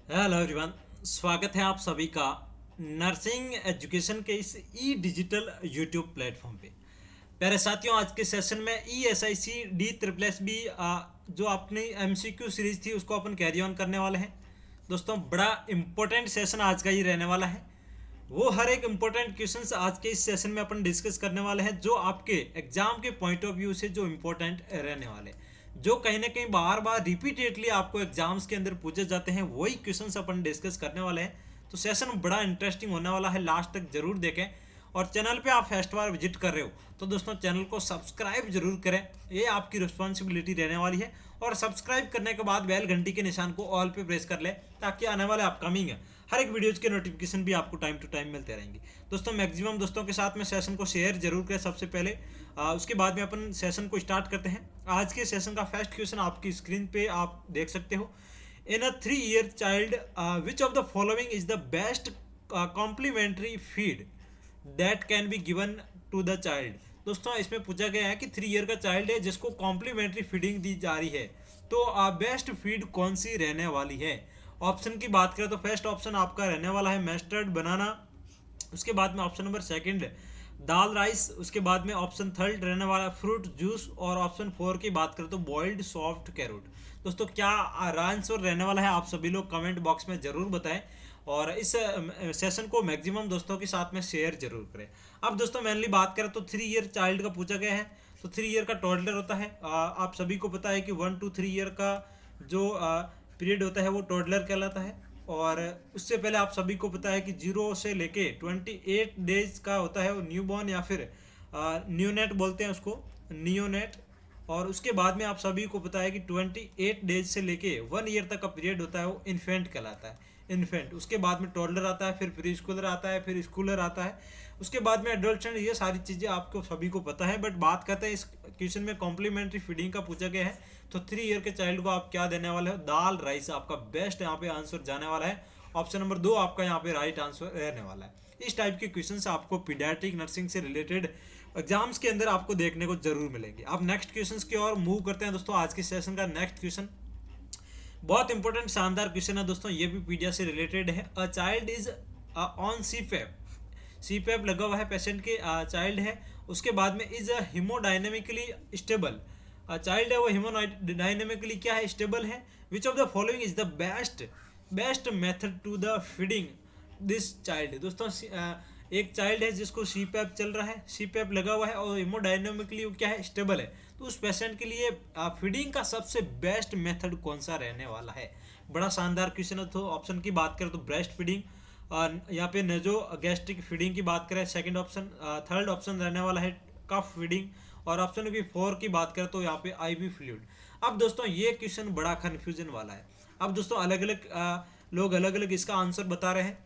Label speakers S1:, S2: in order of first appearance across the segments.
S1: Hello everyone, स्वागत है आप सभी का नर्सिंग एजुकेशन के इस ई डिजिटल यूट्यूब प्लेटफॉर्म पे। प्यारे साथियों, आज के सेशन में E S I C D triple S B जो अपनी एम सी क्यू सीरीज थी उसको अपन कैरी ऑन करने वाले हैं। दोस्तों, बड़ा इंपॉर्टेंट सेशन आज का ही रहने वाला है। वो हर एक इंपॉर्टेंट क्वेश्चंस आज के इस सेशन में अपन डिस्कस करने वाले हैं जो आपके एग्जाम के पॉइंट ऑफ व्यू से जो इंपॉर्टेंट रहने वाले हैं, जो कहीं ना कहीं बार बार रिपीटेडली आपको एग्जाम्स के अंदर पूछे जाते हैं, वही क्वेश्चंस अपन डिस्कस करने वाले हैं। तो सेशन बड़ा इंटरेस्टिंग होने वाला है, लास्ट तक जरूर देखें। और चैनल पे आप फर्स्ट बार विजिट कर रहे हो तो दोस्तों चैनल को सब्सक्राइब जरूर करें, ये आपकी रिस्पॉन्सिबिलिटी रहने वाली है। और सब्सक्राइब करने के बाद बेल घंटी के निशान को ऑल पे प्रेस कर ले ताकि आने वाले अपकमिंग हर एक वीडियोज़ के नोटिफिकेशन भी आपको टाइम टू टाइम मिलते रहेंगे। दोस्तों, मैक्सिमम दोस्तों के साथ में सेशन को शेयर जरूर करें सबसे पहले। उसके बाद में अपन सेशन को स्टार्ट करते हैं। आज के सेशन का फर्स्ट क्वेश्चन आपकी स्क्रीन पे आप देख सकते हो। In a 3 year child which of the following is the best complementary feed that can be given to the child. दोस्तों, इसमें पूछा गया है कि 3 year का चाइल्ड है जिसको कॉम्प्लीमेंट्री फीडिंग दी जा रही है, तो बेस्ट फीड कौन सी रहने वाली है। ऑप्शन की बात करें तो फर्स्ट ऑप्शन आपका रहने वाला है मस्टर्ड बनाना। उसके बाद में ऑप्शन नंबर सेकंड दाल राइस। उसके बाद में ऑप्शन थर्ड रहने वाला फ्रूट जूस। और ऑप्शन 4 की बात करें तो बॉइल्ड सॉफ्ट कैरोट। दोस्तों, क्या आंसर रहने वाला है आप सभी लोग कमेंट बॉक्स में ज़रूर बताएं और इस सेशन को मैक्सिमम दोस्तों के साथ में शेयर जरूर करें। अब दोस्तों, मेनली बात करें तो 3 year चाइल्ड का पूछा गया है। तो 3 year का टोडलर होता है। आप सभी को पता है कि 1 to 3 year का जो पीरियड होता है वो टोडलर कहलाता है। और उससे पहले आप सभी को पता है कि 0 से लेके 28 डेज का होता है वो न्यूबॉर्न या फिर न्यूनेट बोलते हैं उसको, नियोनेट। और उसके बाद में आप सभी को पता है कि 28 डेज से लेके 1 year तक का पीरियड होता है वो इन्फेंट कहलाता है, इन्फेंट। उसके बाद में टोडलर आता है, फिर प्री स्कूलर आता है, फिर स्कूलर आता है, उसके बाद में एडल्ट। ये सारी चीज़ें आपको सभी को पता है। बट बात करते हैं इस क्वेश्चन में कॉम्प्लीमेंट्री फीडिंग का पूछा गया है। तो 3 year के चाइल्ड को आप क्या देने वाले हो? दाल राइस आपका बेस्ट यहाँ पे आंसर जाने वाला है। ऑप्शन नंबर 2 आपका यहाँ पे राइट आंसर रहने वाला है। इस टाइप के क्वेश्चन आपको पीडियाट्रिक नर्सिंग से रिलेटेड एग्जाम्स के अंदर आपको देखने को जरूर मिलेंगे। अब नेक्स्ट क्वेश्चन की ओर मूव करते हैं दोस्तों। आज के सेशन का नेक्स्ट क्वेश्चन बहुत इंपॉर्टेंट शानदार क्वेश्चन है दोस्तों, ये भी पीडिया से रिलेटेड है। A child is on CPAP लगा हुआ है, पेशेंट के चाइल्ड है। उसके बाद में इज हीमोडाइनेमिकली स्टेबल। चाइल्ड है वो हीमोडाइनेमिकली क्या है, स्टेबल है। Which of the following is the best method to the feeding this child. दोस्तों, एक चाइल्ड है जिसको सी पैप चल रहा है, सी पैप लगा हुआ है और हीमोडाइनेमिकली क्या है, स्टेबल है। तो उस पेशेंट के लिए फीडिंग का सबसे बेस्ट मेथड कौन सा रहने वाला है? बड़ा शानदार क्वेश्चन है। तो ऑप्शन की बात करें तो ब्रेस्ट फीडिंग, यहाँ पे नजो गैस्ट्रिक फीडिंग की बात करें सेकंड ऑप्शन, थर्ड ऑप्शन रहने वाला है कफ फीडिंग। और ऑप्शन नंबर 4 की बात करें तो यहाँ पे आईवी फ्लूइड। अब दोस्तों, ये क्वेश्चन बड़ा कन्फ्यूजन वाला है। अब दोस्तों, अलग अलग लोग अलग अलग इसका आंसर बता रहे हैं।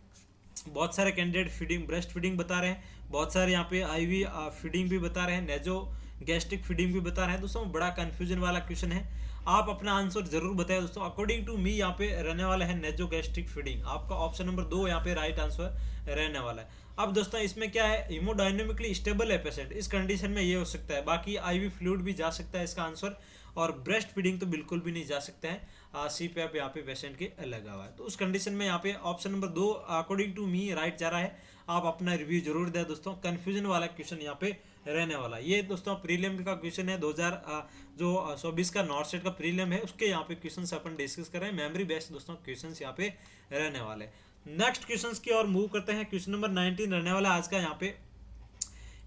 S1: बहुत सारे कैंडिडेट फीडिंग ब्रेस्ट फीडिंग बता रहे हैं, बहुत सारे यहाँ पे आईवी फीडिंग भी बता रहे हैं, नेजो गैस्ट्रिक फीडिंग भी बता रहे हैं। दोस्तों, बड़ा कंफ्यूजन वाला क्वेश्चन है, आप अपना आंसर जरूर बताएं दोस्तों। अकॉर्डिंग टू मी यहाँ पे रहने वाला है नेजो गैस्ट्रिक फीडिंग। आपका ऑप्शन नंबर 2 यहाँ पे राइट आंसर रहने वाला है। अब दोस्तों, इसमें क्या है, हीमोडाइनेमिकली स्टेबल है पेशेंट, इस कंडीशन में ये हो सकता है। बाकी आईवी फ्लूइड भी जा सकता है इसका आंसर, और ब्रेस्ट फीडिंग तो बिल्कुल भी नहीं जा सकता है। सी पैप यहाँ पे पेशेंट के लगा हुआ है, तो उस कंडीशन में यहाँ पे option number 2 according to me right जा रहा है। आप अपना रिव्यू जरूर दें दोस्तों, कंफ्यूजन वाला क्वेश्चन यहाँ पे रहने वाला है। ये दोस्तों प्रीलिम का क्वेश्चन है, 2024 का नॉर्थ स्टेट का प्रीलिम है, उसके यहाँ पे क्वेश्चन अपन डिस्कस कर रहे हैं। मेमोरी बेस्ड दोस्तों क्वेश्चन यहाँ पे रहने वाले। नेक्स्ट क्वेश्चन की ओर मूव करते हैं। क्वेश्चन नंबर 19 रहने वाला आज का यहाँ पे।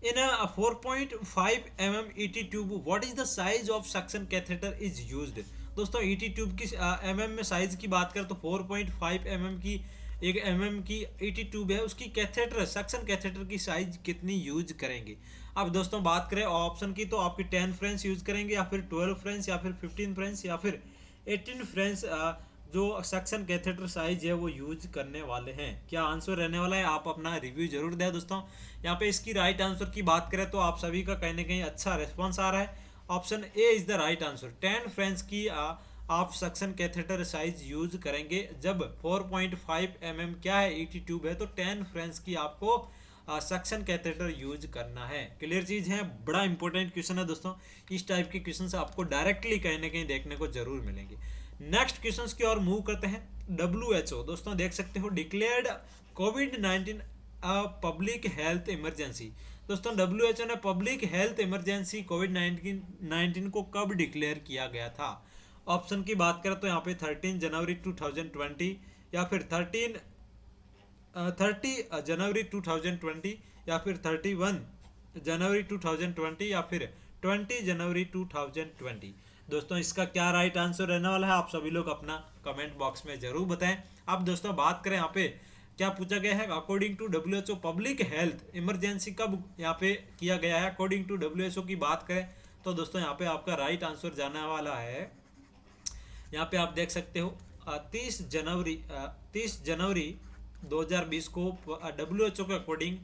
S1: In a 4.5 mm ET tube, what is the size of suction catheter is used? दोस्तों, ET ट्यूब की mm में साइज की बात करें तो 4.5 mm की एक mm की ET ट्यूब है, उसकी कैथेटर सक्शन कैथेटर की साइज कितनी यूज करेंगे। अब दोस्तों, बात करें ऑप्शन की तो आपकी 10 फ्रेंच यूज करेंगे, या फिर 12 फ्रेंच, या फिर 15 फ्रेंच, या फिर 18 फ्रेंच जो सक्शन कैथेटर साइज है वो यूज करने वाले हैं। क्या आंसर रहने वाला है? आप अपना रिव्यू जरूर दें दोस्तों। यहाँ पे इसकी राइट आंसर की बात करें तो आप सभी का कहीं ना कहीं अच्छा रिस्पॉन्स आ रहा है। Option A is the right answer. 10 French की आप सक्शन कैथेटर साइज यूज करेंगे। जब 4.5 mm क्या है ईटी ट्यूब है, तो 10 फ्रेंच की आपको सक्शन कैथेटर यूज करना है। क्लियर चीज है, बड़ा इंपॉर्टेंट क्वेश्चन है दोस्तों। इस टाइप के क्वेश्चन आपको डायरेक्टली कहीं ना कहीं देखने को जरूर मिलेंगे। नेक्स्ट क्वेश्चंस की ओर मूव करते हैं। WHO दोस्तों देख सकते हो डिक्लेयर्ड कोविड-19 पब्लिक हेल्थ इमरजेंसी। दोस्तों WHO ने पब्लिक हेल्थ इमरजेंसी कोविड-19 को कब डिक्लेयर किया गया था? ऑप्शन की बात करें तो यहाँ पे 13 जनवरी 2020 या फिर 30 जनवरी 2020 या फिर 31 जनवरी 2020 या फिर 20 जनवरी 2020। दोस्तों इसका क्या राइट आंसर रहने वाला है, आप सभी लोग अपना कमेंट बॉक्स में जरूर बताएं। अब दोस्तों बात करें यहाँ पे क्या पूछा गया है, according to WHO public health emergency कब यहाँ पे किया गया है। अकॉर्डिंग टू WHO की बात करें तो दोस्तों यहाँ पे आपका राइट आंसर जाने वाला है, यहाँ पे आप देख सकते हो 30 जनवरी 2020 को WHO के अकॉर्डिंग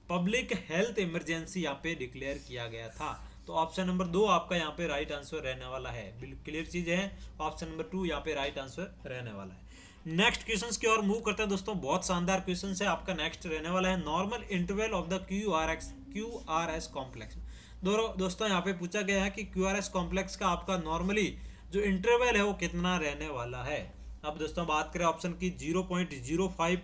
S1: पब्लिक हेल्थ इमरजेंसी यहाँ पे डिक्लेयर किया गया था। तो ऑप्शन नंबर 2 आपका यहाँ पे राइट आंसर रहने वाला है। बिल्कुल क्लियर चीज है, ऑप्शन नंबर 2 यहाँ पे राइट आंसर रहने वाला है। नेक्स्ट क्वेश्चंस की ओर मूव करते हैं दोस्तों, बहुत शानदार क्वेश्चन है। आपका नेक्स्ट रहने वाला है normal interval of the QRS complex. दोस्तों यहाँ पे पूछा गया है कि QRS कॉम्प्लेक्स का आपका नॉर्मली जो इंटरवल है वो कितना रहने वाला है। अब दोस्तों बात करें ऑप्शन की 0.05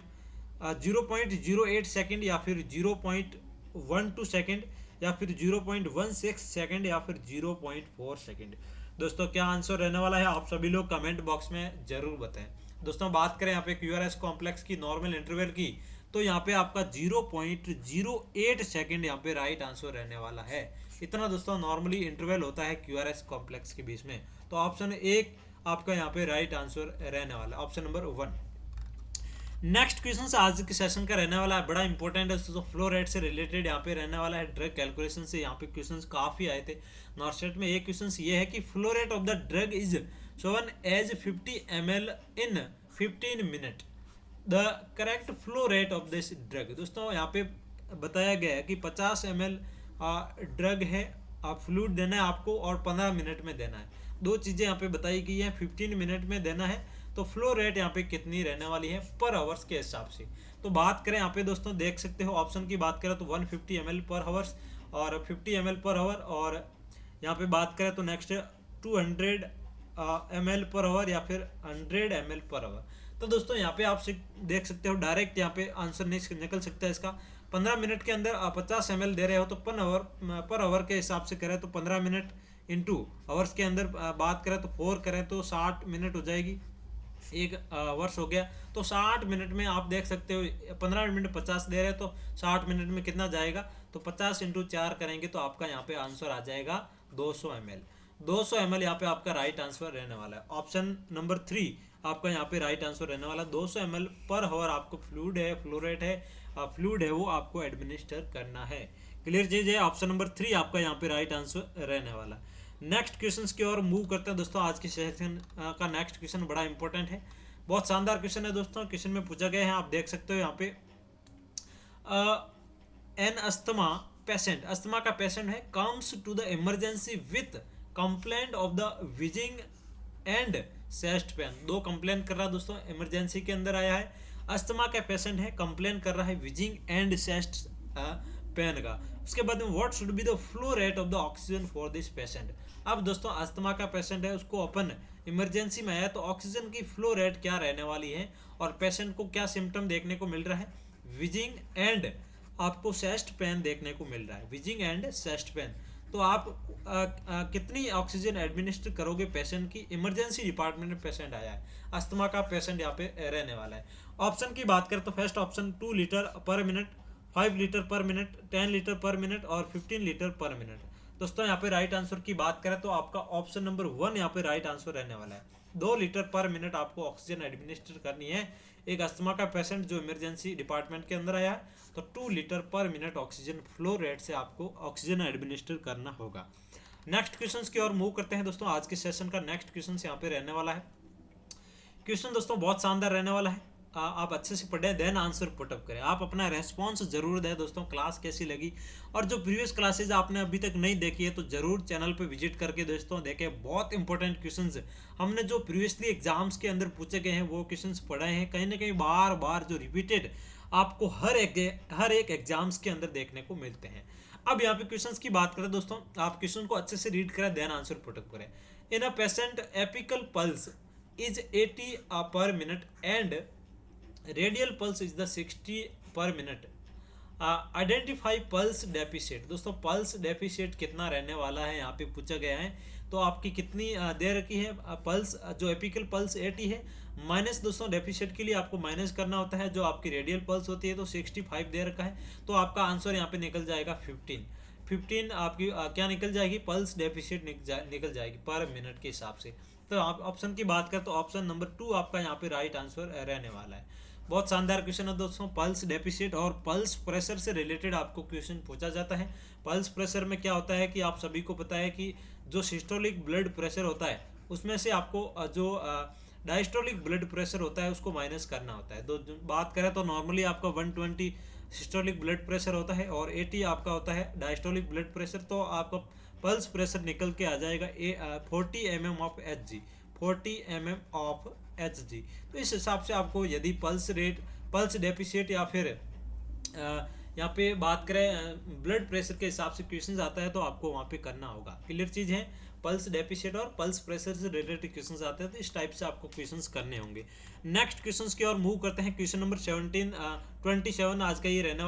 S1: 0.08 सेकेंड या फिर 0.12 सेकेंड या फिर 0.16 सेकेंड या फिर 0.4 सेकेंड। दोस्तों क्या आंसर रहने वाला है, आप सभी लोग कमेंट बॉक्स में जरूर बताएं। दोस्तों बात करें यहाँ पे QRS कॉम्प्लेक्स की नॉर्मल इंटरवल की तो यहाँ पे आपका 0.08 सेकेंड यहाँ पे राइट आंसर रहने वाला है। इतना दोस्तों नॉर्मली इंटरवल होता है QRS कॉम्प्लेक्स के बीच में। तो ऑप्शन 1 आपका यहाँ पे राइट आंसर रहने वाला है, ऑप्शन नंबर 1। नेक्स्ट क्वेश्चन आज के सेशन का रहने वाला है, बड़ा इंपॉर्टेंट है दोस्तों, फ्लो रेट से रिलेटेड यहाँ पे रहने वाला है। ड्रग कैलकुलेशन से यहाँ पे क्वेश्चंस काफी आए थे नॉर्सेट में। एक क्वेश्चन ये है कि flow rate of the drug is shown as 50 ml in 15 minute, the correct flow rate of this drug. दोस्तों यहाँ पे बताया गया है कि 50 ml ड्रग है, आप फ्लूइड देना है आपको और 15 मिनट में देना है। दो चीज़ें यहाँ पे बताई गई है, 15 मिनट में देना है तो फ्लो रेट यहाँ पे कितनी रहने वाली है पर आवर्स के हिसाब से। तो बात करें यहाँ पे दोस्तों देख सकते हो ऑप्शन की बात करें तो 150 ml पर आवर्स और 50 ml पर आवर, और यहाँ पे बात करें तो नेक्स्ट 200 ml पर आवर या फिर 100 ml पर आवर। तो दोस्तों यहाँ पे आप देख सकते हो डायरेक्ट यहाँ पे आंसर नहीं निकल सकता है इसका। 15 मिनट के अंदर आप 50 ml दे रहे हो तो पर आवर के हिसाब से करें तो 15 मिनट इंटू आवर्स के अंदर बात करें तो 4 करें तो 60 मिनट हो जाएगी, एक वर्ष हो गया। तो 60 मिनट में आप देख सकते हो 15 मिनट 50 दे रहे हैं तो 60 मिनट में कितना जाएगा, तो 50 इंटू 4 करेंगे तो आपका यहाँ पे आंसर आ जाएगा 200 ml। 200 ml यहाँ पे आपका राइट आंसर रहने वाला है। ऑप्शन नंबर 3 आपका यहाँ पे राइट आंसर रहने वाला है। 200 ml पर आवर आपको फ्लूइड है, फ्लोरेट है, फ्लूइड है वो आपको एडमिनिस्टर करना है। क्लियर चीज है, ऑप्शन नंबर 3 आपका यहाँ पे राइट आंसर रहने वाला है। नेक्स्ट क्वेश्चंस की ओर मूव करते हैं दोस्तों। आज के सेशन का नेक्स्ट क्वेश्चन बड़ा इंपॉर्टेंट है, बहुत शानदार क्वेश्चन है दोस्तों। क्वेश्चन में पूछा गया है, आप देख सकते हो यहाँ पे एन अस्थमा पेशेंट, अस्थमा का पेशेंट है, comes to the emergency with complaint of the wheezing and chest pain. दो कंप्लेन कर रहा है दोस्तों, इमरजेंसी के अंदर आया है, अस्थमा का पेशेंट है, कंप्लेन कर रहा है विजिंग एंड चेस्ट पेन का। उसके बाद में what should be the flow rate of the oxygen for this patient. अब दोस्तों अस्थमा का पेशेंट है, उसको अपन इमरजेंसी में आया तो ऑक्सीजन की फ्लो रेट क्या रहने वाली है और पेशेंट को क्या सिम्टम देखने को मिल रहा है, विजिंग एंड आपको चेस्ट पेन देखने को मिल रहा है, विजिंग एंड चेस्ट पेन। तो आप कितनी ऑक्सीजन एडमिनिस्टर करोगे पेशेंट की, इमरजेंसी डिपार्टमेंट में पेशेंट आया है, अस्थमा का पेशेंट यहाँ पे रहने वाला है। ऑप्शन की बात करें तो फर्स्ट ऑप्शन 2 लीटर पर मिनट, 5 लीटर पर मिनट, 10 लीटर पर मिनट और 15 लीटर पर मिनट। दोस्तों यहाँ पे राइट आंसर की बात करें तो आपका ऑप्शन नंबर 1 यहाँ पे राइट आंसर रहने वाला है। 2 लीटर पर मिनट आपको ऑक्सीजन एडमिनिस्टर करनी है एक अस्थमा का पेशेंट जो इमरजेंसी डिपार्टमेंट के अंदर आया है, तो 2 लीटर पर मिनट ऑक्सीजन फ्लो रेट से आपको ऑक्सीजन एडमिनिस्टर करना होगा। नेक्स्ट क्वेश्चन की ओर मूव करते हैं दोस्तों। आज के सेशन का नेक्स्ट क्वेश्चन यहाँ पे रहने वाला है। क्वेश्चन दोस्तों बहुत शानदार रहने वाला है, आप अच्छे से पढ़े देन आंसर पुटअप करें, आप अपना रेस्पॉन्स जरूर दें दोस्तों। क्लास कैसी लगी, और जो प्रीवियस क्लासेज आपने अभी तक नहीं देखी है तो जरूर चैनल पे विजिट करके दोस्तों देखें। बहुत इंपॉर्टेंट क्वेश्चंस हमने जो प्रीवियसली एग्जाम्स के अंदर पूछे गए हैं वो क्वेश्चंस पढ़े हैं, कहीं ना कहीं बार बार जो रिपीटेड आपको हर एक एग्जाम्स के अंदर देखने को मिलते हैं। अब यहाँ पे क्वेश्चंस की बात करें दोस्तों, आप क्वेश्चन को अच्छे से रीड करें देन आंसर पुटअप करें। In a patient apical pulse is 80 per minute and radial pulse is the 60 per minute. Identify pulse deficit. दोस्तों पल्स डेफिशिएट कितना रहने वाला है यहाँ पे पूछा गया है। तो आपकी कितनी दे रखी है पल्स, जो एपिकल पल्स 80 है, माइनस दोस्तों डेफिशिएट के लिए आपको माइनस करना होता है जो आपकी रेडियल पल्स होती है, तो 65 दे रखा है। तो आपका आंसर यहाँ पे निकल जाएगा 15 आपकी क्या निकल जाएगी, पल्स डेफिशिएट निकल जाएगी पर मिनट के हिसाब से। तो आप ऑप्शन की बात करें तो ऑप्शन नंबर 2 आपका यहाँ पे राइट आंसर रहने वाला है। बहुत शानदार क्वेश्चन है दोस्तों। पल्स डेफिशिएट और पल्स प्रेशर से रिलेटेड आपको क्वेश्चन पूछा जाता है। पल्स प्रेशर में क्या होता है कि आप सभी को पता है कि जो सिस्टोलिक ब्लड प्रेशर होता है उसमें से आपको जो डायस्टोलिक ब्लड प्रेशर होता है उसको माइनस करना होता है। तो बात करें तो नॉर्मली आपका 120 सिस्टोलिक ब्लड प्रेशर होता है और 80 आपका होता है डायस्टोलिक ब्लड प्रेशर। तो आपका पल्स प्रेशर निकल के आ जाएगा 40 mm of Hg, 40 mm of Hg। तो इस हिसाब से आपको यदि पल्स डेफिशिएट या फिर यहाँ पे बात करें ब्लड प्रेशर के हिसाब से क्वेश्चन आता है तो आपको वहाँ पे करना होगा। क्लियर चीज़ है, पल्स डेफिशिएट और पल्स प्रेशर से रिलेटेड क्वेश्चंस आते हैं तो इस टाइप से आपको क्वेश्चंस करने होंगे। नेक्स्ट क्वेश्चंस की ओर मूव करते हैं। क्वेश्चन नंबर 27 आज का ये रहने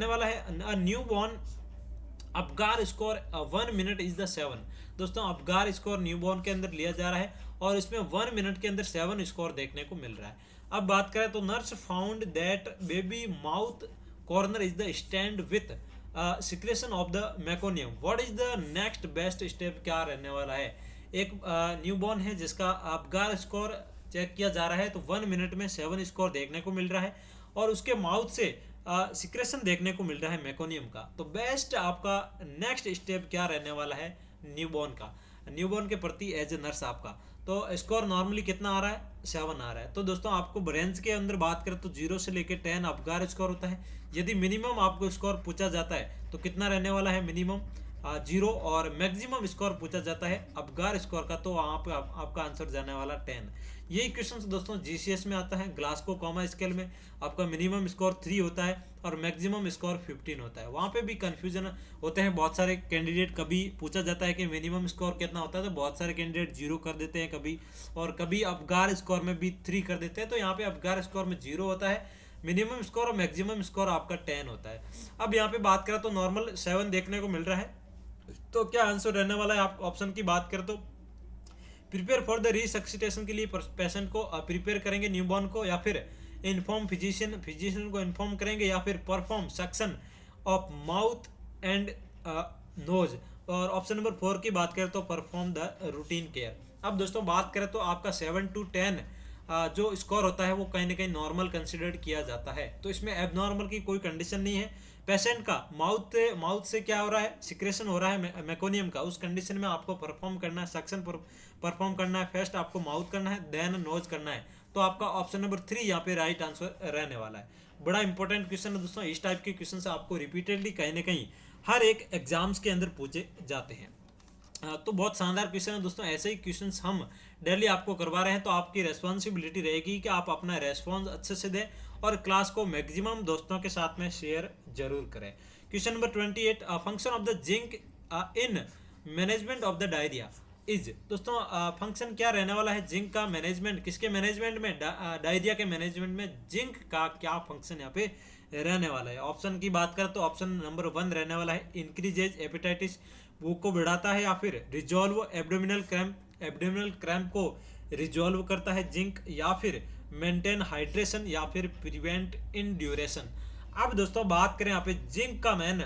S1: वाला है new born Apgar score 1 minute is the 7। दोस्तों अपगार स्कोर न्यूबॉर्न के अंदर लिया जा रहा है और इसमें 1 मिनट के अंदर 7 स्कोर देखने को मिल रहा है। अब बात करें तो nurse found that baby mouth corner is the stand with secretion of the meconium. What is the next best step, क्या रहने वाला है। एक न्यूबॉर्न है जिसका अपगार स्कोर चेक किया जा रहा है तो 1 मिनट में 7 स्कोर देखने को मिल रहा है और उसके माउथ से सिक्रेशन देखने को मिल रहा है मेकोनियम का। तो बेस्ट आपका नेक्स्ट स्टेप क्या रहने वाला है न्यूबॉर्न का, न्यूबॉर्न के प्रति एज ए नर्स आपका। तो स्कोर नॉर्मली कितना आ रहा है, 7 आ रहा है। तो दोस्तों आपको रेंज के अंदर बात करें तो 0 से लेकर 10 अपगार स्कोर होता है। यदि मिनिमम आपको स्कोर पूछा जाता है तो कितना रहने वाला है, मिनिमम 0 और मैक्सिमम स्कोर पूछा जाता है अपगार स्कोर का तो वहाँ पे आपका आंसर जाने वाला 10। यही क्वेश्चन दोस्तों GCS में आता है। ग्लासगो कॉमा स्केल में आपका मिनिमम स्कोर 3 होता है और मैक्सिमम स्कोर 15 होता है। वहाँ पे भी कंफ्यूजन होते हैं बहुत सारे कैंडिडेट, कभी पूछा जाता है कि मिनिमम स्कोर कितना होता है तो बहुत सारे कैंडिडेट 0 कर देते हैं कभी, और कभी अपगार स्कोर में भी 3 कर देते हैं। तो यहाँ पे अपगार स्कोर में 0 होता है, मिनिमम स्कोर और मैक्सिमम स्कोर आपका 10 होता है। अब यहाँ पे बात करें तो नॉर्मल 7 देखने को मिल रहा है। तो क्या आंसर रहने वाला है, आप ऑप्शन की बात करें तो प्रिपेयर फॉर द रिसक्सिटेशन के लिए पेशेंट को प्रिपेयर करेंगे न्यूबॉर्न को, या फिर इन्फॉर्म फिजिशियन को इन्फॉर्म करेंगे, या फिर perform suction of mouth and nose. और ऑप्शन नंबर 4 की बात करें तो परफॉर्म द रूटीन केयर। अब दोस्तों बात करें तो आपका 7 to 10 जो स्कोर होता है वो कहीं ना कहीं नॉर्मल कंसिडर्ड किया जाता है। तो इसमें एबनॉर्मल की कोई कंडीशन नहीं है। पेशेंट का माउथ से क्या हो रहा है, सिक्रेशन हो रहा है मेकोनियम का, उस कंडीशन में आपको परफॉर्म करना है, सक्शन परफॉर्म करना है, फर्स्ट आपको माउथ करना है, देन नोज करना है। तो आपका ऑप्शन नंबर 3 यहाँ पे राइट आंसर रहने वाला है। बड़ा इंपॉर्टेंट क्वेश्चन है दोस्तों। इस टाइप के क्वेश्चन से आपको रिपीटेडली कहीं ना कहीं हर एक एग्जाम्स के अंदर पूछे जाते हैं। तो बहुत शानदार क्वेश्चन है दोस्तों। ऐसे ही क्वेश्चंस हम डेली आपको करवा रहे हैं तो आपकी रेस्पॉन्सिबिलिटी रहेगी कि आप अपना रेस्पॉन्स अच्छे से दें और क्लास को मैक्सिमम दोस्तों के साथ में शेयर जरूर करें। Question number 28 function of the zinc in management of the diarrhoea is. दोस्तों फंक्शन क्या रहने वाला है जिंक का, मैनेजमेंट किसके मैनेजमेंट में, डायरिया के मैनेजमेंट में जिंक का क्या फंक्शन यहाँ पे रहने वाला है। ऑप्शन की बात करें तो ऑप्शन नंबर 1 रहने वाला है इंक्रीजेज एपेटाइटिस, भूख को बढ़ाता है, या फिर रिजॉल्व एब्डोमिनल क्रैम्प को रिजॉल्व करता है जिंक, या फिर मेंटेन हाइड्रेशन, या फिर प्रिवेंट इंड्यूरेशन। अब दोस्तों बात करें यहाँ पे जिंक का मेन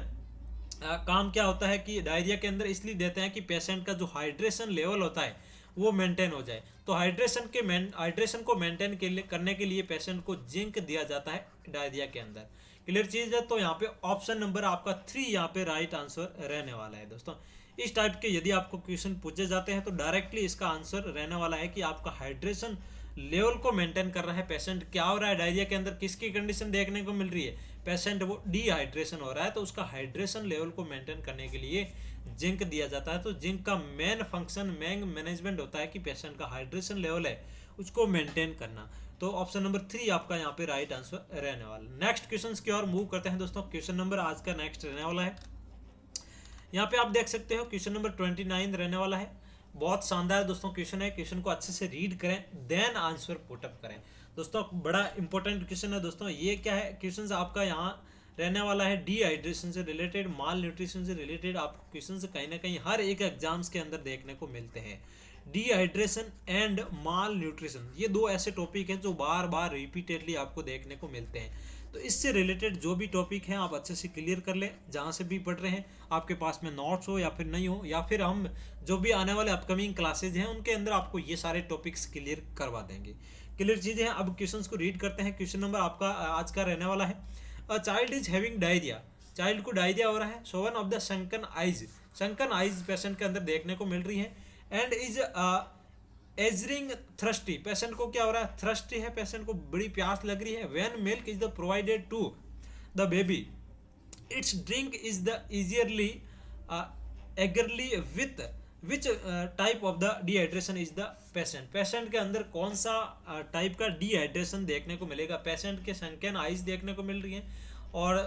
S1: काम क्या होता है कि डायरिया के अंदर इसलिए देते हैं कि पेशेंट का जो हाइड्रेशन लेवल होता है वो मेंटेन हो जाए। तो हाइड्रेशन को मेंटेन करने के लिए पेशेंट को जिंक दिया जाता है डायरिया के अंदर। क्लियर चीज है। तो यहाँ पे ऑप्शन नंबर आपका 3 यहाँ पे राइट आंसर रहने वाला है दोस्तों। इस टाइप के यदि आपको क्वेश्चन पूछे जाते हैं तो डायरेक्टली इसका आंसर रहने वाला है कि आपका हाइड्रेशन लेवल को मेंटेन कर रहा है पेशेंट। क्या हो रहा है डायरिया के अंदर, किसकी कंडीशन देखने को मिल रही है, पेशेंट वो डिहाइड्रेशन हो रहा है, तो उसका हाइड्रेशन लेवल को मेंटेन करने के लिए जिंक दिया जाता है। तो जिंक का मेन फंक्शन मैनेजमेंट होता है कि पेशेंट का हाइड्रेशन लेवल है उसको मेंटेन करना। तो ऑप्शन नंबर 3 आपका यहाँ पे राइट आंसर रहने वाला। नेक्स्ट क्वेश्चन की ओर मूव करते हैं दोस्तों। क्वेश्चन नंबर आज का नेक्स्ट रहने वाला है, यहाँ पे आप देख सकते हो क्वेश्चन नंबर 29 रहने वाला है। बहुत शानदार दोस्तों क्वेश्चन है, क्वेश्चन को अच्छे से रीड करें देन आंसर पुटअप करें। दोस्तों बड़ा इंपॉर्टेंट क्वेश्चन है दोस्तों। ये क्या है क्वेश्चन आपका यहाँ रहने वाला है, डिहाइड्रेशन से रिलेटेड, माल न्यूट्रिशन से रिलेटेड आपको क्वेश्चन कहीं ना कहीं हर एक एग्जाम्स के अंदर देखने को मिलते हैं। डिहाइड्रेशन एंड माल न्यूट्रिशन, ये दो ऐसे टॉपिक हैं जो बार बार रिपीटेडली आपको देखने को मिलते हैं। तो इससे रिलेटेड जो भी टॉपिक हैं आप अच्छे से क्लियर कर लें, जहाँ से भी पढ़ रहे हैं, आपके पास में नोट्स हो या फिर नहीं हो, या फिर हम जो भी आने वाले अपकमिंग क्लासेज हैं उनके अंदर आपको ये सारे टॉपिक्स क्लियर करवा देंगे। क्लियर चीज़ें हैं। अब क्वेश्चंस को रीड करते हैं। क्वेश्चन नंबर आपका आज का रहने वाला है, a child is having diarrhoea, child को डायरिया हो रहा है, so one of the sunken eyes, sunken eyes patient के अंदर देखने को मिल रही है, and is eagerly thirsty, patient को क्या हो रहा है, थ्रस्टी है, पेशेंट को बड़ी प्यास लग रही है। When milk is the provided to the baby, it's drink is the easily eagerly with which type of the dehydration is the patient, patient के अंदर कौन सा टाइप का डिहाइड्रेशन देखने को मिलेगा। पेशेंट के संकेन आइज देखने को मिल रही है और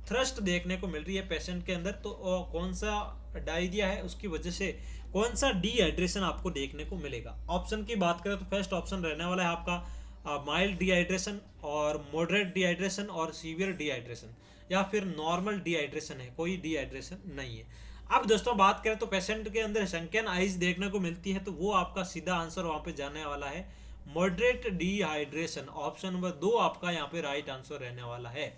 S1: थ्रस्ट देखने को मिल रही है पेशेंट के अंदर, तो कौन सा डायरिया है उसकी वजह से कौन सा डिहाइड्रेशन आपको देखने को मिलेगा। ऑप्शन की बात करें तो फर्स्ट ऑप्शन रहने वाला है आपका माइल्ड डिहाइड्रेशन और मॉडरेट डिहाइड्रेशन और सीवियर डिहाइड्रेशन, या फिर नॉर्मल डिहाइड्रेशन है, कोई डिहाइड्रेशन नहीं है। अब दोस्तों बात करें तो पेशेंट के अंदर शंकन आइज देखने को मिलती है, तो वो आपका सीधा आंसर वहाँ पे जाने वाला है मॉडरेट डिहाइड्रेशन। ऑप्शन नंबर 2 आपका यहाँ पे राइट आंसर रहने वाला है।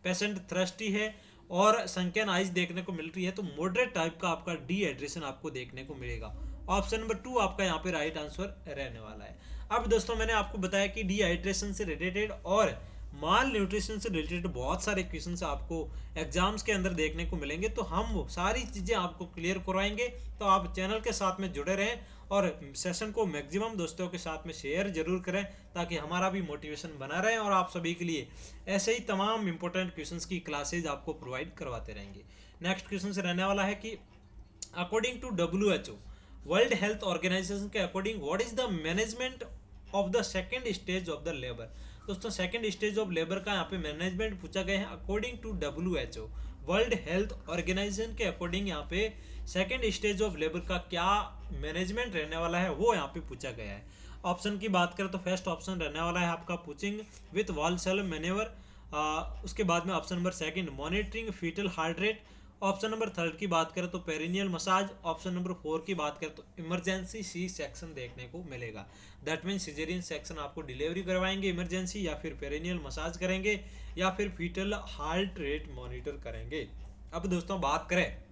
S1: पेशेंट थ्रस्टी है और शंकन आइज देखने को मिल रही है, तो मॉडरेट टाइप का आपका डिहाइड्रेशन आपको देखने को मिलेगा। ऑप्शन नंबर 2 आपका यहाँ पे राइट आंसर रहने वाला है। अब दोस्तों मैंने आपको बताया कि डिहाइड्रेशन से रिलेटेड और माल न्यूट्रिशन से रिलेटेड बहुत सारे क्वेश्चंस आपको एग्जाम्स के अंदर देखने को मिलेंगे, तो हम वो सारी चीज़ें आपको क्लियर करवाएंगे। तो आप चैनल के साथ में जुड़े रहें और सेशन को मैक्सिमम दोस्तों के साथ में शेयर जरूर करें, ताकि हमारा भी मोटिवेशन बना रहे और आप सभी के लिए ऐसे ही तमाम इंपॉर्टेंट क्वेश्चंस की क्लासेज आपको प्रोवाइड करवाते रहेंगे। नेक्स्ट क्वेश्चन रहने वाला है कि according to WHO, World Health Organisation के according, what is the management of the second stage of the labour. दोस्तों सेकेंड स्टेज ऑफ लेबर का यहाँ पे मैनेजमेंट पूछा गया है according to WHO, World Health Organisation के अकॉर्डिंग यहाँ पे सेकेंड स्टेज ऑफ लेबर का क्या मैनेजमेंट रहने वाला है वो यहाँ पे पूछा गया है। ऑप्शन की बात करें तो फर्स्ट ऑप्शन रहने वाला है आपका पुचिंग विथ वाल्सल मैन्योवर, उसके बाद में option number 2 monitoring fetal heart rate, option number 3 की बात करें तो पेरिनियल मसाज, ऑप्शन नंबर 4 की बात करें तो इमरजेंसी सी सेक्शन देखने को मिलेगा। दैट मीन सिजेरियन सेक्शन आपको डिलीवरी करवाएंगे इमरजेंसी, या फिर पेरिनियल मसाज करेंगे, या फिर फीटल हार्ट रेट मॉनिटर करेंगे। अब दोस्तों बात करें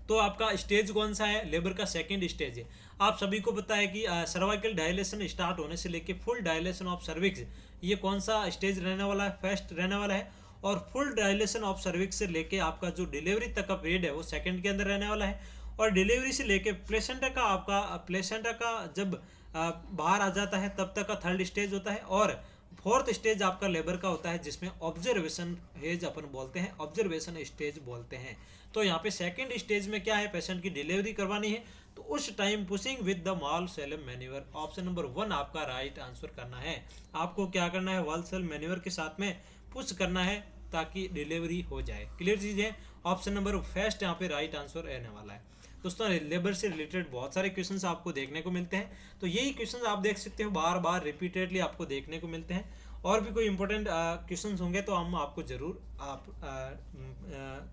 S1: तो आपका स्टेज कौन सा है, लेबर का सेकंड स्टेज है। आप सभी को पता है कि सर्वाइकल डायलेशन स्टार्ट होने से लेके फुल डायलेशन ऑफ सर्विक्स, ये कौन सा स्टेज रहने वाला है, फर्स्ट रहने वाला है। और फुल डायलेशन ऑफ सर्विक्स से लेके आपका जो डिलीवरी तक का पीरियड है वो सेकंड के अंदर रहने वाला है। और डिलीवरी से लेके प्लेसेंटा का आपका प्लेसेंटा का जब बाहर आ जाता है तब तक का थर्ड स्टेज होता है। और फोर्थ स्टेज आपका लेबर का होता है जिसमें ऑब्जर्वेशन फेज अपन बोलते हैं, ऑब्जर्वेशन स्टेज बोलते हैं। तो यहाँ पे सेकंड स्टेज में क्या है, पेशेंट की डिलीवरी करवानी है, तो उस टाइम पुशिंग विद द वाल सेल मैन्यूवर, ऑप्शन नंबर 1 आपका राइट आंसर करना है। आपको क्या करना है, वाल सेल मैन्यूवर के साथ में पुश करना है ताकि डिलीवरी हो जाए। क्लियर चीज़ है। ऑप्शन नंबर फर्स्ट यहाँ पे राइट आंसर रहने वाला है। दोस्तों लेबर से रिलेटेड बहुत सारे क्वेश्चंस आपको देखने को मिलते हैं, तो यही क्वेश्चंस आप देख सकते हो बार बार रिपीटेडली आपको देखने को मिलते हैं। और भी कोई इंपॉर्टेंट क्वेश्चंस होंगे तो हम आपको जरूर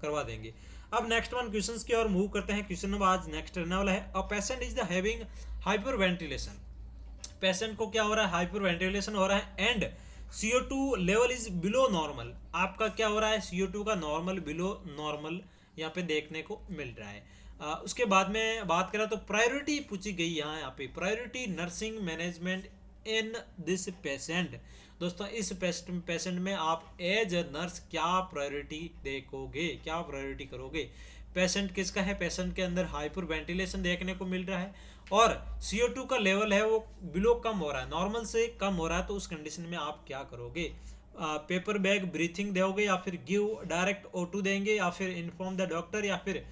S1: करवा देंगे। अब नेक्स्ट वन क्वेश्चंस की ओर मूव करते हैं। क्वेश्चन नंबर आज नेक्स्ट रहने वाला है, a patient is the having hyper ventilation, patient को क्या हो रहा है, हाइपर वेंटिलेशन हो रहा है, and CO2 level is below normal. आपका क्या हो रहा है, CO2 का नॉर्मल बिलो नॉर्मल यहाँ पे देखने को मिल रहा है। उसके बाद में बात करें तो प्रायोरिटी पूछी गई यहाँ पे priority nursing management in this patient. दोस्तों इस पेशेंट में आप एज ए नर्स क्या प्रायोरिटी देखोगे, क्या प्रायोरिटी करोगे। पेशेंट किसका है, पेशेंट के अंदर हाइपर वेंटिलेशन देखने को मिल रहा है और CO2 का लेवल है वो बिलो कम हो रहा है, नॉर्मल से कम हो रहा है, तो उस कंडीशन में आप क्या करोगे, पेपर बैग ब्रीथिंग दोगे, या फिर गिव डायरेक्ट O2 देंगे, या फिर इन्फॉर्म द डॉक्टर, या फिर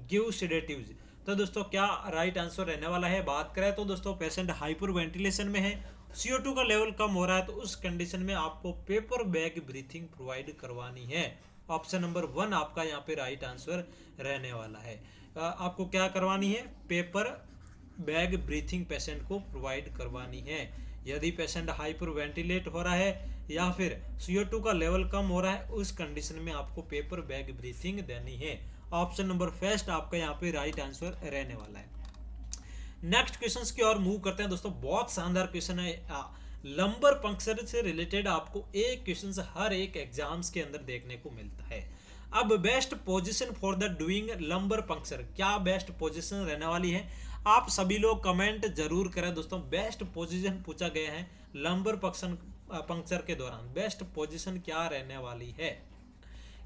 S1: गिव सेडेटिव्स। तो दोस्तों क्या राइट आंसर रहने वाला है, बात करें तो दोस्तों पेशेंट हाइपर वेंटिलेशन में है, CO2 का लेवल कम हो रहा है, तो उस कंडीशन में आपको पेपर बैग ब्रीथिंग प्रोवाइड करवानी है। ऑप्शन नंबर 1 आपका यहाँ पे राइट आंसर रहने वाला है। आपको क्या करवानी है, पेपर बैग ब्रीथिंग पेशेंट को प्रोवाइड करवानी है। यदि पेशेंट हाइपर वेंटिलेट हो रहा है या फिर CO2 का लेवल कम हो रहा है, उस कंडीशन में आपको पेपर बैग ब्रीथिंग देनी है। ऑप्शन नंबर फर्स्ट आपका यहाँ पे राइट आंसर रहने वाला है। नेक्स्ट क्वेश्चन की ओर मूव करते हैं दोस्तों। बहुत शानदार क्वेश्चन है। लंबर पंक्चर से रिलेटेड आपको एक क्वेश्चन हर एक एग्जाम्स के अंदर देखने को मिलता है। अब best position for the doing lumbar puncture, क्या बेस्ट पोजीशन रहने वाली है? आप सभी लोग कमेंट जरूर करें दोस्तों। बेस्ट पोजीशन पूछा गया है लंबर पंक्चर के दौरान, बेस्ट पोजीशन क्या रहने वाली है?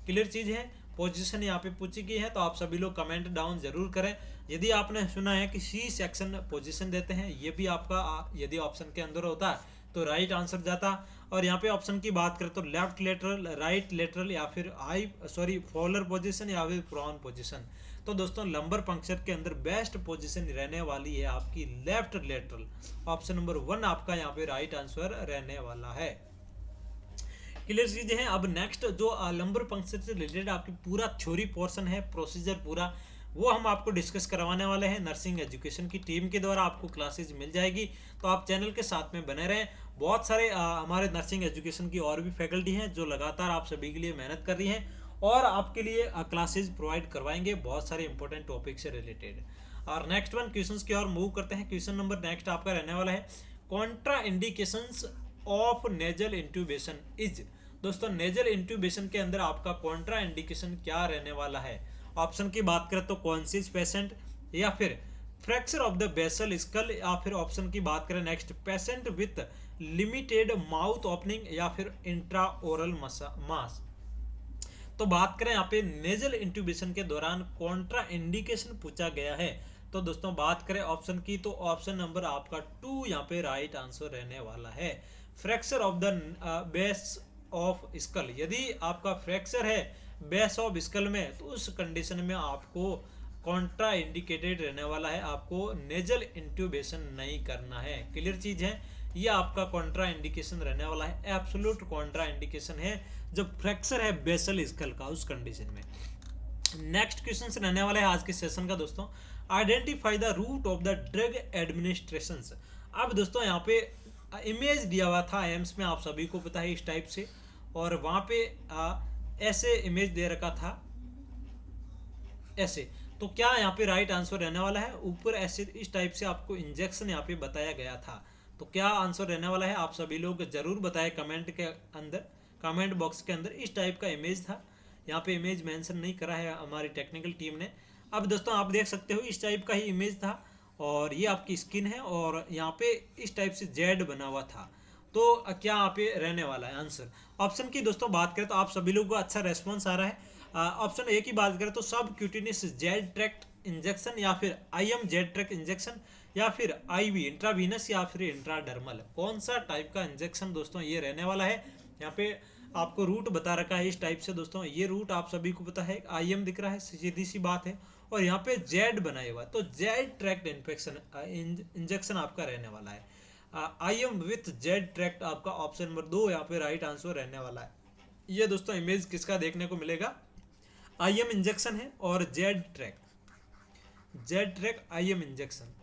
S1: क्लियर चीज है, पोजीशन यहाँ पे पूछी गई है, तो आप सभी लोग कमेंट डाउन जरूर करें। यदि आपने सुना है कि सी सेक्शन पोजीशन देते हैं, ये भी आपका यदि ऑप्शन के अंदर होता तो राइट आंसर जाता। और यहाँ पे ऑप्शन की बात करें तो लेफ्ट लेटरल, राइट लेटरल या फिर फॉलर पोजीशन या फिर प्रॉन पोजीशन। तो दोस्तों लंबर पंक्चर के अंदर बेस्ट पोजीशन रहने वाली है आपकी लेफ्ट लेटरल। ऑप्शन नंबर 1 आपका यहाँ पे राइट आंसर रहने वाला है। क्लियर चीजें हैं। अब नेक्स्ट जो लंबर पंक्चर से रिलेटेड आपकी पूरा थ्योरी पोर्शन है, प्रोसीजर पूरा, वो हम आपको डिस्कस करवाने वाले हैं। नर्सिंग एजुकेशन की टीम के द्वारा आपको क्लासेज मिल जाएगी, तो आप चैनल के साथ में बने रहें। बहुत सारे हमारे नर्सिंग एजुकेशन की और भी फैकल्टी हैं जो लगातार आप सभी के लिए मेहनत कर रही हैं और आपके लिए क्लासेज प्रोवाइड करवाएंगे बहुत सारे इंपॉर्टेंट टॉपिक से रिलेटेड। और नेक्स्ट वन क्वेश्चन की ओर मूव करते हैं। क्वेश्चन नंबर नेक्स्ट आपका रहने वाला है Contra indications of nasal intubation is. दोस्तों नेजल इंट्यूबेशन के अंदर आपका कॉन्ट्रा इंडिकेशन क्या रहने वाला है? ऑप्शन की बात करें तो कॉन्शियस पेशेंट या फिर fracture of the basal skull या फिर ऑप्शन की बात करें next patient with limited mouth opening या फिर इंट्रा ओरल मास। तो बात करें यहाँ पे नेजल इंट्यूबेशन के दौरान कॉन्ट्रा इंडिकेशन पूछा गया है, तो दोस्तों बात करें ऑप्शन की तो ऑप्शन नंबर आपका 2 यहाँ पे राइट आंसर रहने वाला है। Fracture of the base of skull, यदि आपका फ्रैक्चर है बेस ऑफ स्कल में तो उस कंडीशन में आपको कॉन्ट्रा इंडिकेटेड रहने वाला है, आपको नेजल इंट्यूबेशन नहीं करना है। क्लियर चीज है, ये आपका कॉन्ट्रा इंडिकेशन रहने वाला है, एब्सोल्यूट कॉन्ट्रा इंडिकेशन है जब फ्रैक्चर है बेसल स्कल का उस कंडीशन में। नेक्स्ट क्वेश्चन रहने वाला है आज के सेशन का दोस्तों, identify the route of the drug administration. अब दोस्तों यहाँ पे इमेज दिया हुआ था एम्स में, आप सभी को पता है इस टाइप से, और वहाँ पे ऐसे इमेज दे रखा था ऐसे। तो क्या यहाँ पे राइट आंसर रहने वाला है? ऊपर ऐसे इस टाइप से आपको इंजेक्शन यहाँ पे बताया गया था, तो क्या आंसर रहने वाला है? आप सभी लोग जरूर बताएं कमेंट के अंदर, कमेंट बॉक्स के अंदर। इस टाइप का इमेज था, यहाँ पे इमेज मेंशन नहीं करा है हमारी टेक्निकल टीम ने। अब दोस्तों आप देख सकते हो इस टाइप का ही इमेज था और ये आपकी स्किन है और यहाँ पे इस टाइप से जेड बना हुआ था। तो क्या यहाँ पे रहने वाला है आंसर? ऑप्शन की दोस्तों बात करें तो आप सभी लोगों को अच्छा रेस्पॉन्स आ रहा है। ऑप्शन ए की बात करें तो सब क्यूटिनियस जेड ट्रैक्ट इंजेक्शन या फिर IM जेड ट्रैक्ट इंजेक्शन या फिर IV इंट्रावीनस या फिर इंट्राडर्मल, कौन सा टाइप का इंजेक्शन दोस्तों ये रहने वाला है? यहाँ पे आपको रूट बता रखा है इस टाइप से दोस्तों, ये रूट आप सभी को पता है, IM दिख रहा है, सीधी सी बात है, और यहाँ पे जेड बनाया हुआ, तो जेड ट्रैक्ट इन्फेक्शन इंजेक्शन आपका रहने वाला है। IM विथ जेड ट्रैक्ट आपका ऑप्शन नंबर 2 यहाँ पे राइट आंसर रहने वाला है। ये दोस्तों इमेज किसका देखने को मिलेगा? IM इंजेक्शन है और जेड ट्रैक IM इंजेक्शन।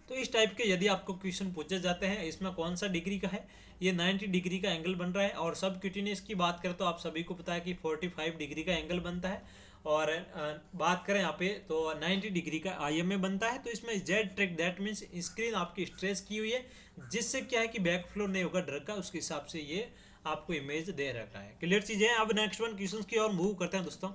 S1: तो इस टाइप के यदि आपको क्वेश्चन पूछे जाते हैं, इसमें कौन सा डिग्री का है? ये 90 डिग्री का एंगल बन रहा है, और सब क्यूटिनियस की बात करें तो आप सभी को पता है कि 45 डिग्री का एंगल बनता है, और बात करें यहाँ पे तो 90 डिग्री का IM में बनता है। तो इसमें Z track that means screen आपकी स्ट्रेच की हुई है, जिससे क्या है कि बैक फ्लो नहीं होगा ड्रग का, उसके हिसाब से ये आपको इमेज दे रखा है। क्लियर चीजें। अब नेक्स्ट वन क्वेश्चन की ओर मूव करते हैं दोस्तों।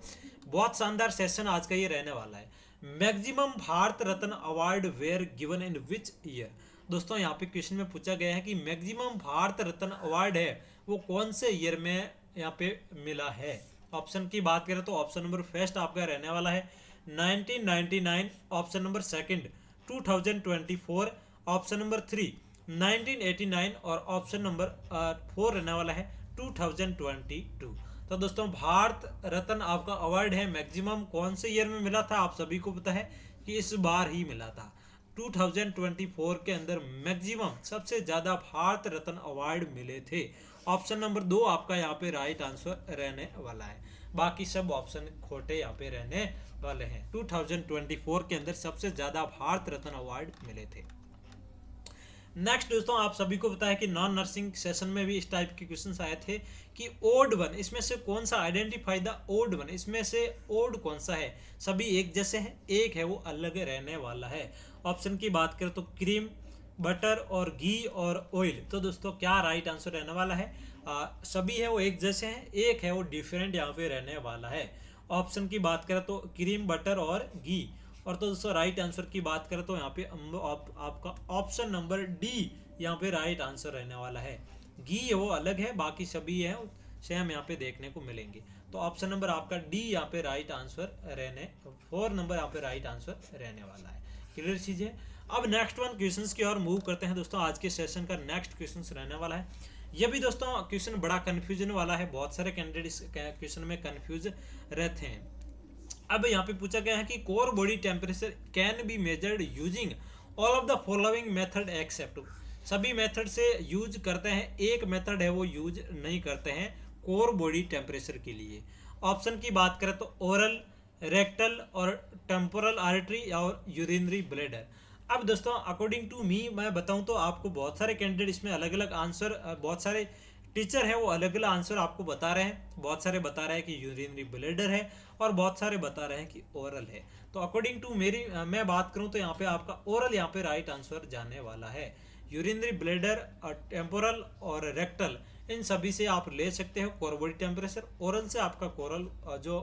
S1: बहुत शानदार सेशन आज का ये रहने वाला है। Maximum Bharat Ratna award were given in which year? दोस्तों यहाँ पे क्वेश्चन में पूछा गया है कि मैक्सिमम भारत रत्न अवार्ड है वो कौन से ईयर में यहाँ पे मिला है? ऑप्शन की बात करें तो ऑप्शन नंबर फर्स्ट आपका रहने वाला है 1999, option number second 2024, option number 3 1989 और ऑप्शन नंबर 4 रहने वाला है 2022। तो दोस्तों भारत रत्न आपका अवार्ड है मैक्सिमम कौन से ईयर में मिला था? आप सभी को पता है कि इस बार ही मिला था। 2024 के अंदर मैक्सिमम सबसे ज़्यादा भारत रत्न अवार्ड मिले थे? ऑप्शन नंबर 2 आपका यहाँ पे राइट आंसर रहने वाला है, बाकी सब ऑप्शन खोटे यहाँ पे रहने वाले हैं। 2024 के अंदर सबसे ज़्यादा भारत रत्न अवार्ड मिले थे। नेक्स्ट दोस्तों, आप सभी को पता है कि नॉन नर्सिंग सेशन में भी इस टाइप के क्वेश्चंस आए थे कि ओड वन, इसमें से कौन सा, आइडेंटिफाई द ओड वन, इसमें से ओड कौन सा है? सभी एक जैसे हैं, एक है वो अलग रहने वाला है। ऑप्शन की बात करें तो क्रीम, बटर और घी और ऑयल। तो दोस्तों क्या राइट आंसर रहने वाला है? सभी है वो एक जैसे हैं, एक है वो डिफरेंट यहाँ पे रहने वाला है। ऑप्शन की बात करें तो क्रीम, बटर और घी। और तो दोस्तों राइट आंसर की बात करें तो यहाँ पे आपका ऑप्शन नंबर डी यहाँ पे राइट आंसर रहने वाला है। घी वो अलग है, बाकी सभी है सेम यहाँ पे देखने को मिलेंगे। तो ऑप्शन नंबर आपका डी यहाँ पे राइट आंसर रहने, 4 नंबर यहाँ पे राइट आंसर रहने वाला है। क्लियर चीज़ है। अब नेक्स्ट वन क्वेश्चन की ओर मूव करते हैं दोस्तों। आज के सेशन का नेक्स्ट क्वेश्चन रहने वाला है, ये भी दोस्तों क्वेश्चन बड़ा कन्फ्यूजन वाला है, बहुत सारे कैंडिडेट इस क्वेश्चन में कन्फ्यूज रहते हैं। अब यहाँ पे पूछा गया है कि core body temperature can be measured using all of the following method except. सभी मेथड से यूज करते हैं, एक मेथड है वो यूज नहीं करते हैं कोर बॉडी टेम्परेचर के लिए। ऑप्शन की बात करें तो ओरल, रेक्टल और टेम्पोरल आर्टरी और यूरिनरी ब्लैडर। अब दोस्तों अकॉर्डिंग टू मी मैं बताऊं तो आपको बहुत सारे कैंडिडेट इसमें अलग अलग आंसर, बहुत सारे टीचर है वो अलग अलग आंसर आपको बता रहे हैं। बहुत सारे बता रहे हैं कि यूरिनरी ब्लैडर है और बहुत सारे बता रहे हैं कि ओरल है। तो अकॉर्डिंग टू मेरी मैं बात करूं तो यहाँ पे आपका ओरल यहाँ पे राइट आंसर जाने वाला है। यूरिनरी ब्लैडर, टेम्पोरल और रेक्टल, इन सभी से आप ले सकते हो कोर बॉडी टेम्परेचर। ओरल से आपका जो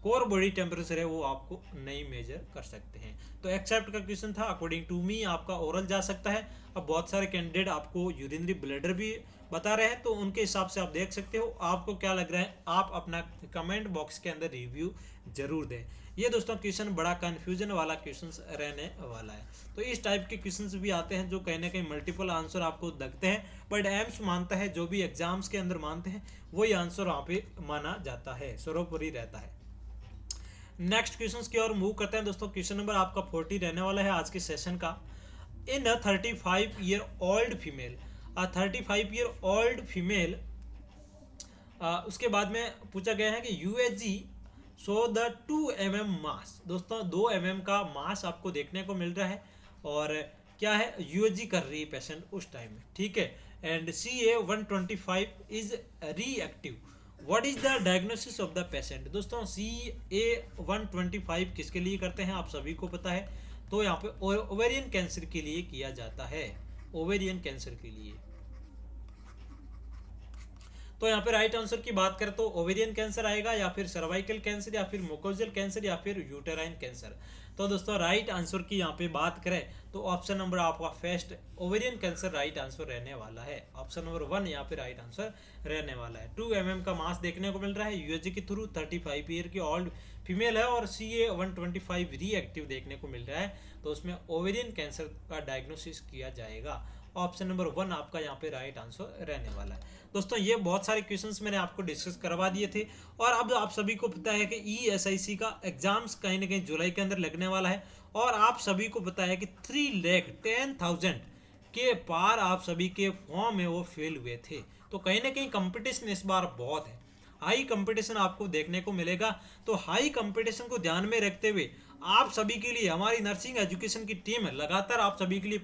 S1: कोर बॉडी टेम्परेचर है वो आपको नहीं मेजर कर सकते हैं। तो एक्सेप्ट का क्वेश्चन था, अकॉर्डिंग टू मी आपका ओरल जा सकता है। अब बहुत सारे कैंडिडेट आपको यूरिनरी ब्लैडर भी बता रहे हैं, तो उनके हिसाब से आप देख सकते हो आपको क्या लग रहा है। आप अपना कमेंट बॉक्स के अंदर रिव्यू जरूर दें। ये दोस्तों क्वेश्चन बड़ा कन्फ्यूजन वाला क्वेश्चन रहने वाला है। तो इस टाइप के क्वेश्चन भी आते हैं जो कहीं ना कहीं मल्टीपल आंसर आपको लगते हैं, बट एम्स मानता है जो भी एग्जाम्स के अंदर मानते हैं वही आंसर वहाँ पे माना जाता है, सर्वोपरि रहता है। नेक्स्ट क्वेश्चन की ओर मूव करते हैं दोस्तों। क्वेश्चन नंबर आपका 40 रहने वाला है आज के सेशन का। इन अ 35 year old female, 35 year old female, उसके बाद में पूछा गया है कि यूएसजी सो द 2 mm मास। दोस्तों 2 mm का मास आपको देखने को मिल रहा है और क्या है, यूएसजी कर रही है पेशेंट उस टाइम में, ठीक है। And CA-125 is reactive, what is the diagnosis of the patient. दोस्तों CA-125 किसके लिए करते हैं आप सभी को पता है, तो यहाँ पे ओवेरियन कैंसर के लिए किया जाता है, ओवेरियन कैंसर के लिए। तो यहाँ पे राइट आंसर की बात करें तो ओवेरियन कैंसर आएगा, या फिर सर्वाइकल कैंसर, या फिर मुकोजल कैंसर, या फिर यूटेराइन कैंसर। तो दोस्तों राइट आंसर की यहाँ पे बात करें तो ऑप्शन नंबर आपका first ovarian cancer right answer रहने वाला है। ऑप्शन नंबर 1 यहाँ पे राइट आंसर रहने वाला है। 2 mm का मास देखने को मिल रहा है यूएसजी के थ्रू, 35 ईयर की ओल्ड फीमेल है और CA-125 रीएक्टिव देखने को मिल रहा है, तो उसमें ओवेरियन कैंसर का डायग्नोसिस किया जाएगा। ऑप्शन नंबर 1 आपका यहाँ पे राइट आंसर रहने वाला है। दोस्तों ये बहुत सारे क्वेश्चंस मैंने आपको डिस्कस करवा दिए थे, और अब आप सभी को पता है कि ESIC का एग्जाम्स कहीं ना कहीं जुलाई के अंदर लगने वाला है, और आप सभी को पता है कि 3,10,000 के पार आप सभी के फॉर्म में वो फेल हुए थे। तो कहीं ना कहीं कंपटीशन इस बार बहुत है, हाई कंपटीशन आपको देखने को मिलेगा। तो हाई कंपटीशन को ध्यान में रखते हुए आप सभी के लिए हमारी नर्सिंग एजुकेशन की टीम लगातार आप सभी के लिए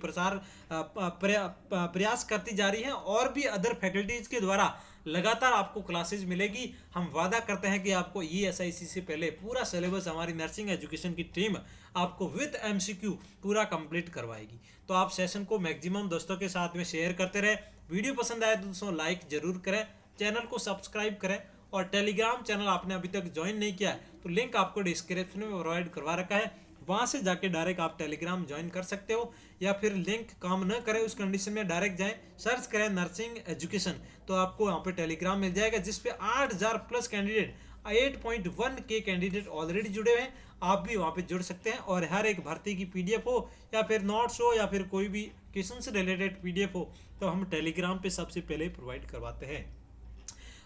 S1: प्रयास करती जा रही है, और भी अदर फैकल्टीज के द्वारा लगातार आपको क्लासेज मिलेगी। हम वादा करते हैं कि आपको ESIC से पहले पूरा सिलेबस हमारी नर्सिंग एजुकेशन की टीम आपको विद MCQ पूरा कंप्लीट करवाएगी। तो आप सेशन को मैक्सिमम दोस्तों के साथ में शेयर करते रहे। वीडियो पसंद आए तो दोस्तों लाइक जरूर करें, चैनल को सब्सक्राइब करें, और टेलीग्राम चैनल आपने अभी तक ज्वाइन नहीं किया है तो लिंक आपको डिस्क्रिप्शन में प्रोवाइड करवा रखा है, वहां से जाके डायरेक्ट आप टेलीग्राम ज्वाइन कर सकते हो, या फिर लिंक काम न करे उस कंडीशन में डायरेक्ट जाएं, सर्च करें नर्सिंग एजुकेशन, तो आपको यहाँ पे टेलीग्राम मिल जाएगा, जिसपे 8,000 प्लस कैंडिडेट, 8.1 के कैंडिडेट ऑलरेडी जुड़े हुए हैं। आप भी वहाँ पे जुड़ सकते हैं, और हर एक भर्ती की PDF हो, या फिर नोट्स हो, या फिर कोई भी क्वेश्चन से रिलेटेड PDF हो, तो हम टेलीग्राम पे सबसे पहले प्रोवाइड करवाते हैं।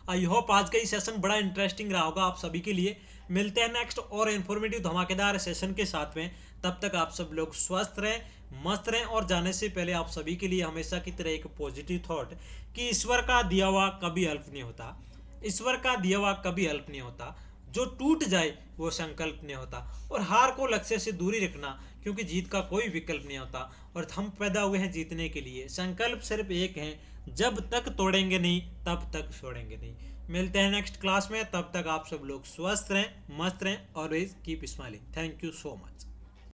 S1: आई होप आज का ये सेशन बड़ा इंटरेस्टिंग रहा होगा आप सभी के लिए। मिलते हैं नेक्स्ट और इन्फॉर्मेटिव धमाकेदार सेशन के साथ में, तब तक आप सब लोग स्वस्थ रहें, मस्त रहें। और जाने से पहले आप सभी के लिए हमेशा की तरह एक पॉजिटिव थॉट कि ईश्वर का दिया हुआ कभी हेल्प नहीं होता, ईश्वर का दिया हुआ कभी हेल्प नहीं होता, जो टूट जाए वो संकल्प नहीं होता। और हार को लक्ष्य से दूरी रखना, क्योंकि जीत का कोई विकल्प नहीं होता और हम पैदा हुए हैं जीतने के लिए। संकल्प सिर्फ एक है, जब तक तोड़ेंगे नहीं तब तक छोड़ेंगे नहीं। मिलते हैं नेक्स्ट क्लास में, तब तक आप सब लोग स्वस्थ रहें, मस्त रहें, always keep smiling. Thank you so much.